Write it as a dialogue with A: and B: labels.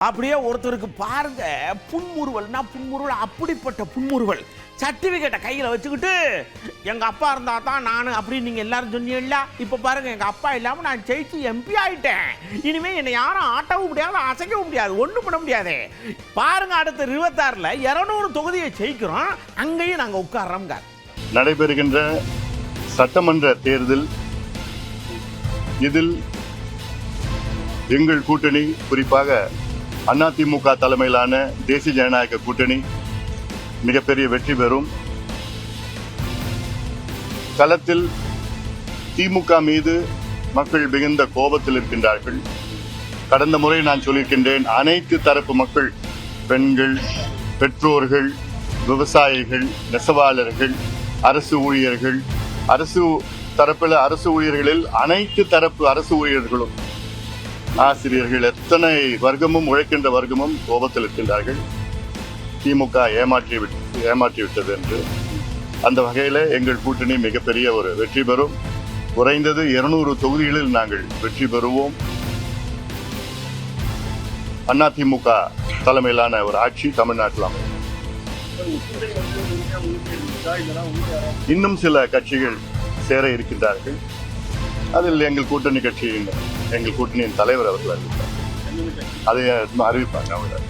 A: அப்படியே ஒருத்தருக்கு பாருங்க புன்முறுவல்னா புன்முறுவல் அப்படிப்பட்ட புன்முறுவல் சர்டிபிகேட்டை கையில் வச்சுக்கிட்டு எங்கள் அப்பா இருந்தால் தான் நான் அப்படின்னு நீங்கள் எல்லாரும் சொன்னீங்களா இப்போ பாருங்கள் எங்கள் அப்பா இல்லாமல் நான் ஜெயிச்சு எம்பி ஆகிட்டேன். இனிமேல் என்னை யாரும் ஆட்டவும் முடியாது அசைக்கவும் முடியாது ஒன்றும் பண்ண முடியாது. பாருங்க அடுத்த 26ல் 200 தொகுதியை ஜெயிக்கிறோம், அங்கேயும் நாங்கள் உட்கார்றோம்.
B: நடைபெறுகின்ற சட்டமன்ற தேர்தல் இதில் எங்கள் கூட்டணி குறிப்பாக அதிமுக தலைமையிலான தேசிய ஜனநாயக கூட்டணி மிகப்பெரிய வெற்றி பெறும். களத்தில் திமுக மீது மக்கள் மிகுந்த கோபத்தில் இருக்கின்றார்கள். கடந்த முறை நான் சொல்லியிருக்கின்றேன், அனைத்து தரப்பு மக்கள், பெண்கள், பெற்றோர்கள், விவசாயிகள், நெசவாளர்கள், அரசு ஊழியர்கள், அரசு தரப்பில் அரசு ஊழியர்களில் அனைத்து தரப்பு அரசு ஊழியர்களும், ஆசிரியர்கள், எத்தனை வர்க்கமும் உழைக்கின்ற வர்க்கமும் கோபத்தில் இருக்கின்றார்கள். திமுக ஏமாற்றிவிட்டது என்று. அந்த வகையில் எங்கள் கூட்டணி மிகப்பெரிய ஒரு வெற்றி பெறும். குறைந்தது 200 தொகுதிகளில் நாங்கள் வெற்றி பெறுவோம். அதிமுக தலைமையிலான ஒரு ஆட்சி தமிழ்நாட்டில் அமையும். இன்னும் சில கட்சிகள் சேர இருக்கின்றார்கள். அதில் எங்கள் கூட்டணியின் தலைவர் அவர்கள் அறிவிப்பார். அதை அறிவிப்பாங்க அவங்க.